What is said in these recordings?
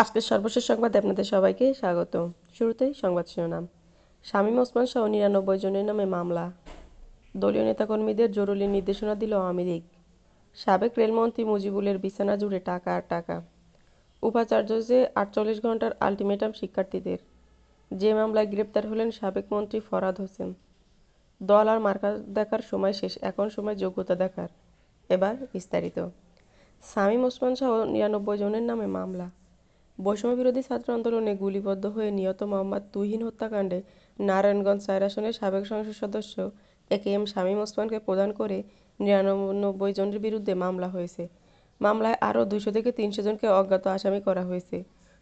আজকের সর্বশেষ সংবাদে আপনাদের সবাইকে স্বাগত। শুরুতেই সংবাদ শিরোনাম। শামীম ওসমান সহ ৯৯ জনের নামে মামলা। দলীয় নেতাকর্মীদের জরুরি নির্দেশনা দিল আওয়ামী লীগ। সাবেক রেলমন্ত্রী মুজিবুলের বিছানা জুড়ে টাকা আর টাকা। উপাচার্য যে ৪৮ ঘণ্টার আলটিমেটাম শিক্ষার্থীদের। যে মামলায় গ্রেপ্তার হলেন সাবেক মন্ত্রী ফরহাদ হোসেন। দল আর মার্কা দেখার সময় শেষ, এখন সময় যোগ্যতা দেখার। এবার বিস্তারিত। শামীম ওসমান সহ ৯৯ জনের নামে মামলা। বৈষম্যবিরোধী ছাত্র আন্দোলনে গুলিবিদ্ধ হয়ে নিহত মোহাম্মদ তুহিন হত্যাকাণ্ডে নারায়ণগঞ্জ ৪ আসনের সাবেক সংসদ সদস্য একেএম শামীম ওসমানকে প্রদান করে ৯৯ জনের বিরুদ্ধে মামলা হয়েছে। মামলায় আরও ২০০ থেকে ৩০০ জনকে অজ্ঞাত আসামি করা হয়েছে।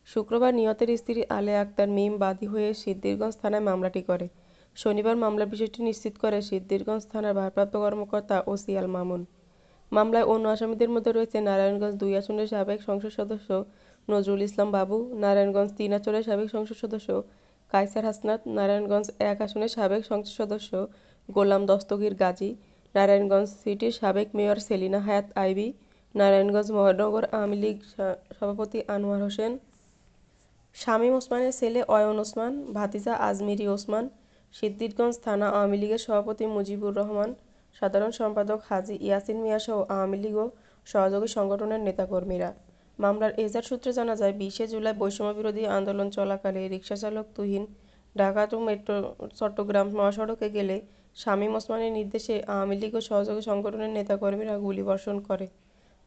শুক্রবার নিহতের স্ত্রী আলেয়া আক্তার মিম বাদী হয়ে সিদ্ধিরগঞ্জ থানায় মামলাটি করে। শনিবার মামলার বিষয়টি নিশ্চিত করে সিদ্ধিরগঞ্জ থানার ভারপ্রাপ্ত কর্মকর্তা ওসি আল মামুন। মামলায় অন্য আসামিদের মধ্যে রয়েছে নারায়ণগঞ্জ ২ আসনের সাবেক সংসদ সদস্য নজরুল ইসলাম বাবু, নারায়ণগঞ্জ ৩ আসনের সাবেক সংসদ সদস্য কায়সার হাসনাত, নারায়ণগঞ্জ ১ আসনের সাবেক সংসদ সদস্য গোলাম দস্তগীর গাজী, নারায়ণগঞ্জ সিটির সাবেক মেয়র সেলিনা হায়াৎ আইভী, নারায়ণগঞ্জ মহানগর আওয়ামী লীগ সভাপতি আনোয়ার হোসেন, শামীম ওসমানের ছেলে অয়ন ওসমান, ভাতিজা আজমিরী ওসমান, সিদ্দিরগঞ্জ থানা আওয়ামী লীগের সভাপতি মুজিবুর রহমান, সাধারণ সম্পাদক হাজী ইয়াসিন মিয়াসহ আওয়ামী লীগ ও সহযোগী সংগঠনের নেতাকর্মীরা। মামলার এজাহার সূত্রে জানা যায়, ২০ জুলাই বৈষম্যবিরোধী আন্দোলন চলাকালে রিকশাচালক তুহিন ঢাকা টু মেট্রো চট্টগ্রাম মহাসড়কে গেলে শামীম ওসমানের নির্দেশে আওয়ামী লীগ ও সহযোগী সংগঠনের নেতাকর্মীরা গুলিবর্ষণ করে।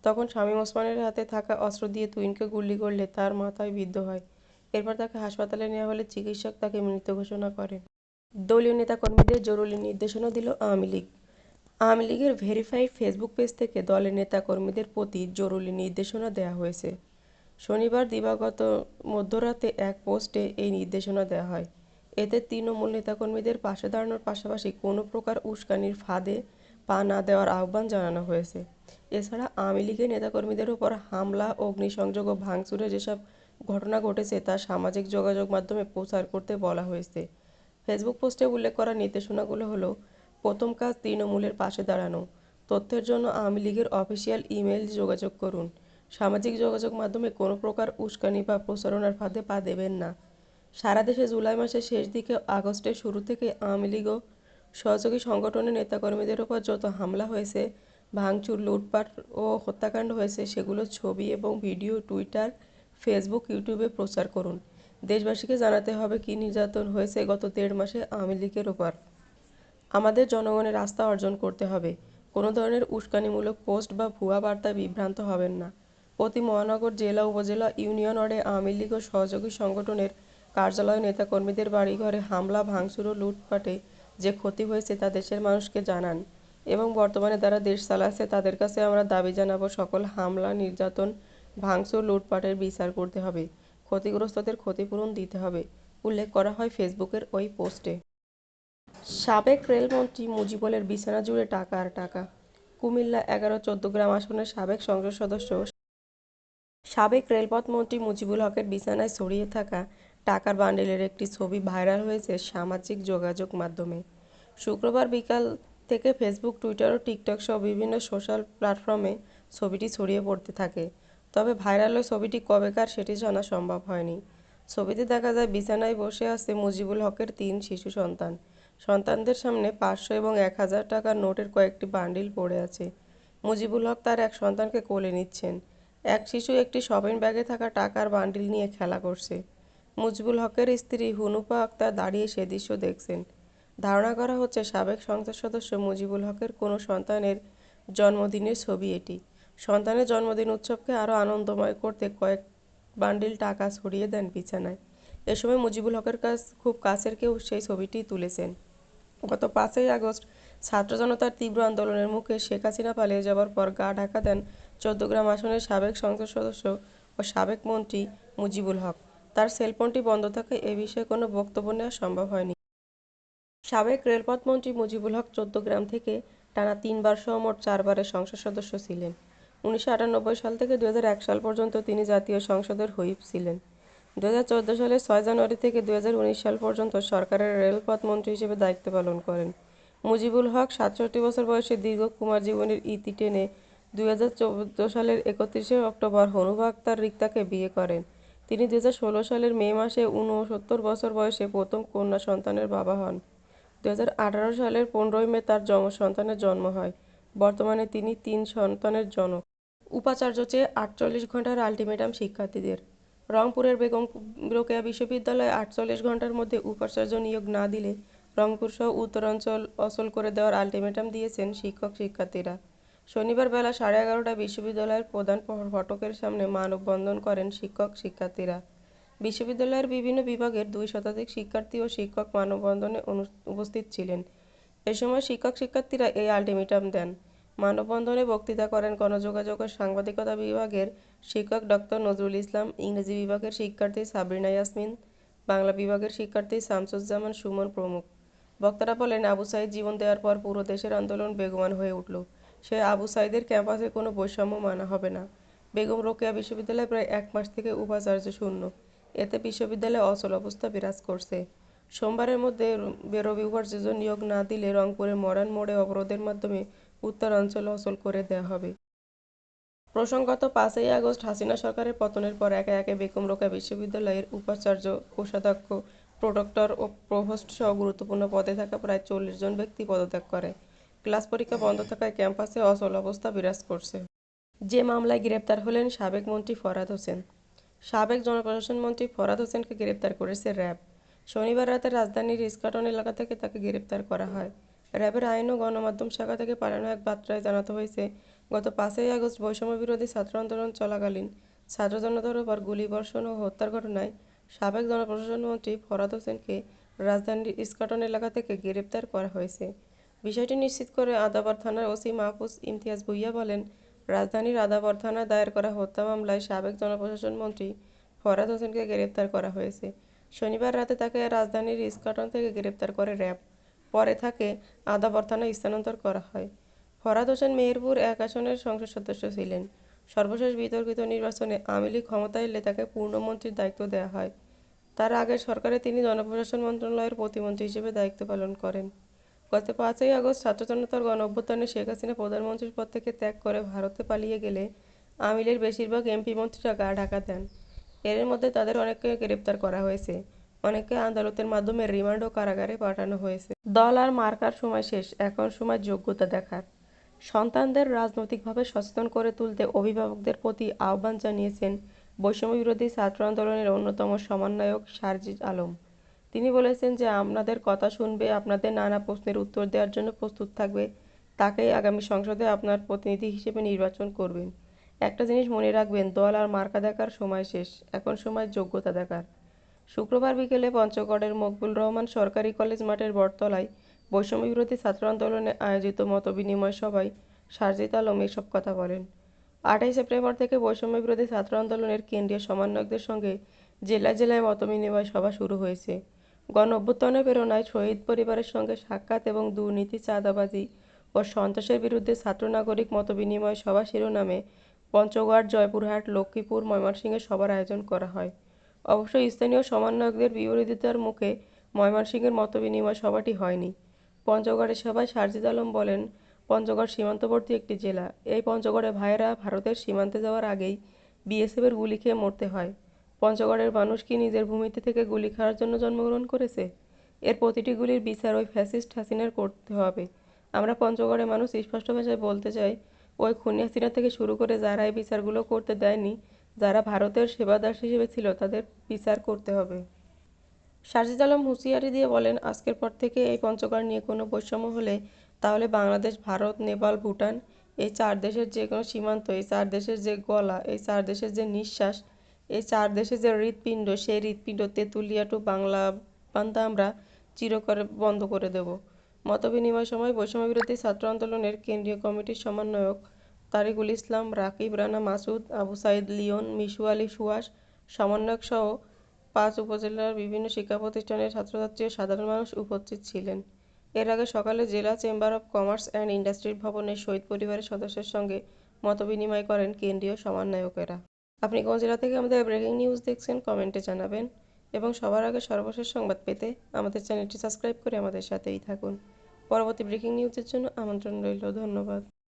তখন শামীম ওসমানের হাতে থাকা অস্ত্র দিয়ে তুহিনকে গুলি করলে তার মাথায় বিদ্ধ হয়। এরপর তাকে হাসপাতালে নেওয়া হলে চিকিৎসক তাকে মৃত ঘোষণা করেন। দলীয় নেতাকর্মীদের জরুরি নির্দেশনা দিল আওয়ামী লীগ। আওয়ামী লীগের ভেরিফাইড ফেসবুক পেজ থেকে দলের নেতাকর্মীদের প্রতি জরুরি নির্দেশনা দেওয়া হয়েছে। শনিবার দিবাগত মধ্যরাতে এক পোস্টে এই নির্দেশনা দেওয়া হয়। এতে তৃণমূল নেতাকর্মীদের পাশে দাঁড়ানোর পাশাপাশি কোনো প্রকার উস্কানির ফাঁদে পা না দেওয়ার আহ্বান জানানো হয়েছে। এছাড়া আওয়ামী লীগের নেতাকর্মীদের ওপর হামলা, অগ্নিসংযোগ ও ভাঙচুরের যেসব ঘটনা ঘটেছে তা সামাজিক যোগাযোগ মাধ্যমে প্রচার করতে বলা হয়েছে। ফেসবুক পোস্টে উল্লেখ করা নির্দেশনাগুলো হলো: প্রথম কাজ, তৃণমূলের পাশে দাঁড়ানো। তথ্যের জন্য আওয়ামী লীগের অফিসিয়াল ইমেইল যোগাযোগ করুন। সামাজিক যোগাযোগ মাধ্যমে কোনো প্রকার উস্কানি বা প্রচারণার ফাঁদে পা দেবেন না। সারা দেশে জুলাই মাসের শেষ দিকে আগস্টের শুরু থেকে আওয়ামী লীগ ও সহযোগী সংগঠনের নেতাকর্মীদের ওপর যত হামলা হয়েছে, ভাঙচুর, লুটপাট ও হত্যাকাণ্ড হয়েছে সেগুলোর ছবি এবং ভিডিও টুইটার, ফেসবুক, ইউটিউবে প্রচার করুন। দেশবাসীকে জানাতে হবে কী নির্যাতন হয়েছে গত ১.৫ মাসে আওয়ামী লীগের ওপর। আমাদের জনগণের আস্থা অর্জন করতে হবে। কোনো ধরনের উস্কানিমূলক পোস্ট বা ভুয়া বার্তায় বিভ্রান্ত হবেন না। প্রতি মহানগর, জেলা, উপজেলা, ইউনিয়ন ওয়ার্ডে আওয়ামী লীগ ও সহযোগী সংগঠনের কার্যালয়, নেতাকর্মীদের বাড়িঘরে হামলা, ভাঙচুর ও লুটপাটে যে ক্ষতি হয়েছে তা দেশের মানুষকে জানান এবং বর্তমানে যারা দেশ চালাচ্ছে তাদের কাছে আমরা দাবি জানাব, সকল হামলা, নির্যাতন, ভাঙচুর, লুটপাটের বিচার করতে হবে। ক্ষতিগ্রস্তদের ক্ষতিপূরণ দিতে হবে, উল্লেখ করা হয় ফেসবুকের ওই পোস্টে। সাবেক রেলমন্ত্রী মুজিবুলের বিছানা জুড়ে টাকা আর টাকা। কুমিল্লা ১১-১৪ আসনের সাবেক সংসদ সদস্য সাবেক রেলপথ মন্ত্রী মুজিবুল হকের বিছানায় ছড়িয়ে থাকা টাকার বান্ডিলের একটি ছবি ভাইরাল হয়েছে সামাজিক যোগাযোগ মাধ্যমে। শুক্রবার বিকাল থেকে ফেসবুক, টুইটার ও টিকটক সহ বিভিন্ন সোশ্যাল প্ল্যাটফর্মে ছবিটি ছড়িয়ে পড়তে থাকে। তবে ভাইরাল ওই ছবিটি কবেকার সেটি জানা সম্ভব হয়নি। ছবিতে দেখা যায় বিছানায় বসে আছে মুজিবুল হকের ৩ শিশু সন্তান। সন্তানদের সামনে ৫০০ এবং ১,০০০ টাকার নোটের কয়েকটি বান্ডিল পড়ে আছে। মুজিবুল হক তার এক সন্তানকে কোলে নিচ্ছেন। এক শিশু একটি শপিং ব্যাগে থাকা টাকার বান্ডিল নিয়ে খেলা করছে। মুজিবুল হকের স্ত্রী হুনুপা আক্তার দাঁড়িয়ে সে দৃশ্য দেখছেন। ধারণা করা হচ্ছে সাবেক সংসদ সদস্য মুজিবুল হকের কোনো সন্তানের জন্মদিনের ছবি এটি। সন্তানের জন্মদিন উৎসবকে আরও আনন্দময় করতে কয়েক বান্ডিল টাকা ছড়িয়ে দেন বিছানায়। এ সময় মুজিবুল হকের খুব কাছের কেউ সেই ছবিটি তুলেছেন। গত ৫ই আগস্ট ছাত্র জনতার তীব্র আন্দোলনের মুখে শেখ হাসিনা পালিয়ে যাবার পর গা ঢাকা দেন চৌদ্দগ্রাম আসনের সাবেক সংসদ সদস্য ও সাবেক মন্ত্রী মুজিবুল হক। তার সেলফোনটি বন্ধ থাকায় এ বিষয়ে কোনো বক্তব্য নেওয়া সম্ভব হয়নি। সাবেক রেলপথ মন্ত্রী মুজিবুল হক চৌদ্দগ্রাম থেকে টানা ৩ বার সহ মোট ৪ বারের সংসদ সদস্য ছিলেন। ১৯৯৮ সাল থেকে ২০০১ সাল পর্যন্ত তিনি জাতীয় সংসদের হুইপ ছিলেন। ২০১৪ সালের ৬ জানুয়ারি থেকে ২০১৯ সাল পর্যন্ত সরকারের রেলপথ মন্ত্রী হিসেবে দায়িত্ব পালন করেন। মুজিবুল হক ৬৭ বছর বয়সে দীর্ঘ কুমার জীবনের ইতি টেনে ২০১৪ সালের ৩১ অক্টোবর হনুবা আক্তার রিক্তাকে বিয়ে করেন। তিনি 2016 সালের মে মাসে 69 বছর বয়সে প্রথম কন্যা সন্তানের বাবা হন। 2018 সালের 15 মে তার সন্তানের জন্ম হয়। বর্তমানে তিনি 3 সন্তানের জনক। উপাচার্য চেয়ে 48 ঘণ্টার আলটিমেটাম শিক্ষার্থীদের। রংপুরের বেগম রোকেয়া বিশ্ববিদ্যালয়ে 48 ঘণ্টার মধ্যে উপাচার্য নিয়োগ না দিলে রংপুরসহ উত্তরাঞ্চল অচল করে দেওয়ার আলটিমেটাম দিয়েছেন শিক্ষক-শিক্ষার্থীরা। শনিবার বেলা 11:30টায় বিশ্ববিদ্যালয়ের প্রধান ফটকের সামনে মানববন্ধন করেন শিক্ষক-শিক্ষার্থীরা। বিশ্ববিদ্যালয়ের বিভিন্ন বিভাগের 2 শতাধিক শিক্ষার্থী ও শিক্ষক মানববন্ধনে উপস্থিত ছিলেন। এ সময় শিক্ষক-শিক্ষার্থীরা এই আলটিমেটাম দেন। মানববন্ধনে বক্তৃতা করেন গণযোগাযোগ ও সাংবাদিকতা বিভাগের শিক্ষক ডক্টর নজরুল ইসলাম, ইংরেজি বিভাগের শিক্ষার্থী সাবরিনা ইয়াসমিন, বাংলা বিভাগের শিক্ষার্থী শামসুজ্জামান সুমন প্রমুখ। বক্তারা বলেন, আবু সাঈদ জীবন দেওয়ার পর পুরো দেশের আন্দোলন বেগবান হয়ে উঠল। সে আবু সাঈদের ক্যাম্পাসে কোনো বৈষম্য মানা হবে না। বেগম রোকেয়া বিশ্ববিদ্যালয় প্রায় 1 মাস থেকে উপাচার্য শূন্য। এতে বিশ্ববিদ্যালয়ে অচল অবস্থা বিরাজ করছে। সোমবারের মধ্যে রবি উপাচার্য নিয়োগ না দিলে রংপুরের মরান মোড়ে অবরোধের মাধ্যমে উত্তরাঞ্চল অচল করে দেওয়া হবে। প্রসঙ্গত, 5ই আগস্ট হাসিনা সরকারের পতনের পর একে একে বেগম রোকেয়া বিশ্ববিদ্যালয়ের উপাচার্য, কোষাধ্যক্ষ, প্রক্টর ও প্রভোস্টসহ গুরুত্বপূর্ণ পদে থাকা প্রায় 40 জন ব্যক্তি পদত্যাগ করে। ক্লাস পরীক্ষা বন্ধ থাকায় ক্যাম্পাসে অচল অবস্থা বিরাজ করছে। যে মামলায় গ্রেপ্তার হলেন সাবেক মন্ত্রী ফরহাদ হোসেন। সাবেক জনপ্রশাসন মন্ত্রী ফরহাদ হোসেনকে গ্রেপ্তার করেছে র্যাব। শনিবার রাতে রাজধানীর ইস্কাটন এলাকা থেকে তাকে গ্রেপ্তার করা হয়। র্যাবের আইন ও গণমাধ্যম শাখা থেকে পাঠানো এক বার্তায় জানানো হয়েছে, গত 5ই আগস্ট বৈষম্যবিরোধী ছাত্র আন্দোলন চলাকালীন ছাত্র জনতার ওপর গুলিবর্ষণ ও হত্যার ঘটনায় সাবেক জনপ্রশাসন মন্ত্রী ফরহাদ হোসেনকে রাজধানীর ইস্কাটন এলাকা থেকে গ্রেপ্তার করা হয়েছে। বিষয়টি নিশ্চিত করে আদাবর থানার ওসি মাহফুজ ইমতিয়াজ ভূঁইয়া বলেন, রাজধানীর আদাবর থানায় দায়ের করা হত্যা মামলায় সাবেক জনপ্রশাসন মন্ত্রী ফরহাদ হোসেনকে গ্রেপ্তার করা হয়েছে। শনিবার রাতে তাকে রাজধানীর ইস্কাটন থেকে গ্রেপ্তার করে র্যাব। পরে তাকে আদাবর থানায় স্থানান্তর করা হয়। ফরহাদ হোসেন মেহেরপুর 1 আসনের সংসদ সদস্য ছিলেন। সর্বশেষ বিতর্কিত নির্বাচনে আওয়ামী লীগ ক্ষমতায় এলে তাকে পূর্ণমন্ত্রীর দায়িত্ব দেওয়া হয়। তার আগের সরকারে তিনি জনপ্রশাসন মন্ত্রণালয়ের প্রতিমন্ত্রী হিসেবে দায়িত্ব পালন করেন। গত 5ই আগস্ট ছাত্র জনতার গণঅভ্যুত্থানে শেখ হাসিনা প্রধানমন্ত্রীর পদ থেকে ত্যাগ করে ভারতে পালিয়ে গেলে আওয়ামী লীগের বেশিরভাগ এমপি মন্ত্রীরা গা ঢাকা দেন। এর মধ্যে তাদের অনেককে গ্রেপ্তার করা হয়েছে, অনেককে আদালতের মাধ্যমে রিমান্ড ও কারাগারে পাঠানো হয়েছে। দল আর মার্কার সময় শেষ, এখন সময় যোগ্যতা দেখার। সন্তানদের রাজনৈতিকভাবে সচেতন করে তুলতে অভিভাবকদের প্রতি আহ্বান জানিয়েছেন বৈষম্যবিরোধী ছাত্র আন্দোলনের অন্যতম সমন্বয়ক সারজিদ আলম। তিনি বলেছেন যে আপনাদের কথা শুনবে, আপনাদের নানা প্রশ্নের উত্তর দেওয়ার জন্য প্রস্তুত থাকবে, তাকেই আগামী সংসদে আপনার প্রতিনিধি হিসেবে নির্বাচন করবেন। একটা জিনিস মনে রাখবেন, দল আর মার্কা দেখার সময় শেষ, এখন সময় যোগ্যতা দেখার। শুক্রবার বিকেলে পঞ্চগড়ের মকবুল রহমান সরকারি কলেজ মাঠের বটতলায় বৈষম্যবিরোধী ছাত্র আন্দোলনে আয়োজিত মতবিনিময় সভায় সারজিদ আলম এসব কথা বলেন। 8ই সেপ্টেম্বর থেকে বৈষম্যবিরোধী ছাত্র আন্দোলনের কেন্দ্রীয় সমন্বয়কদের সঙ্গে জেলায় জেলায় মতবিনিময় সভা শুরু হয়েছে। গণঅভ্যুত্থানের প্রেরণায় শহীদ পরিবারের সঙ্গে সাক্ষাৎ এবং দুর্নীতি, চাঁদাবাজি ও সন্ত্রাসের বিরুদ্ধে ছাত্র নাগরিক মতবিনিময় সভা শিরোনামে পঞ্চগড়, জয়পুরহাট, লক্ষ্মীপুর, ময়মনসিংহে সভার আয়োজন করা হয়। অবশ্য স্থানীয় সমন্বয়কদের বিরোধিতার মুখে ময়মনসিংহের মতবিনিময় সভাটি হয়নি। পঞ্চগড়ের সভায় সারজিদ আলম বলেন, পঞ্চগড় সীমান্তবর্তী একটি জেলা। এই পঞ্চগড়ে ভাইয়েরা ভারতের সীমান্তে যাওয়ার আগেই বিএসএফের গুলি খেয়ে মরতে হয়। পঞ্চগড়ের মানুষ কি নিজের ভূমিতে থেকে গুলি খাওয়ার জন্য জন্মগ্রহণ করেছে? এর প্রতিটি গুলির বিচার ওই ফ্যাসিস্ট হাসিনার করতে হবে। আমরা পঞ্চগড়ের মানুষ স্পষ্ট ভাষায় বলতে চাই, ওই খুনি হাসিনা থেকে শুরু করে যারা এই বিচারগুলো করতে দেয়নি, যারা ভারতের সেবাদাস হিসেবে ছিল, তাদের বিচার করতে হবে। সারজিদ আলম হুঁশিয়ারি দিয়ে বলেন, আজকের পর থেকে এই পঞ্চগড় নিয়ে কোনো বৈষম্য হলে তাহলে বাংলাদেশ, ভারত, নেপাল, ভুটান, এই 4 দেশের যে কোনো সীমান্ত, এই 4 দেশের যে গলা, এই 4 দেশের যে নিঃশ্বাস, এই 4 দেশের যে হৃৎপিণ্ড, সেই হৃৎপিণ্ড তেঁতুলিয়া টু বাংলা বান্ধা আমরা চিরকাল বন্ধ করে দেব। মতবিনিময় সময় বৈষম্যবিরোধী ছাত্র আন্দোলনের কেন্দ্রীয় কমিটির সমন্বয়ক তারিকুল ইসলাম, রাকিব, রানা মাসুদ, আবু সাঈদ লিওন, মিশু আলী সুহাস, সমন্বয়কসহ 5 উপজেলার বিভিন্ন শিক্ষা প্রতিষ্ঠানের ছাত্রছাত্রী ও সাধারণ মানুষ উপস্থিত ছিলেন। এর আগে সকালে জেলা chamber of commerce and industry ভবনে শহীদ পরিবারের সদস্যদের সঙ্গে মতবিনিময় করেন কেন্দ্রীয় সমন্বয়কেরা। আপনি কোন জেলা থেকে আমাদের ব্রেকিং নিউজ দেখছেন কমেন্টে জানাবেন এবং সবার আগে সর্বশেষ সংবাদ পেতে আমাদের চ্যানেলটি সাবস্ক্রাইব করে আমাদের সাথেই থাকুন। পরবর্তী ব্রেকিং নিউজের জন্য আমন্ত্রণ রইল। ধন্যবাদ।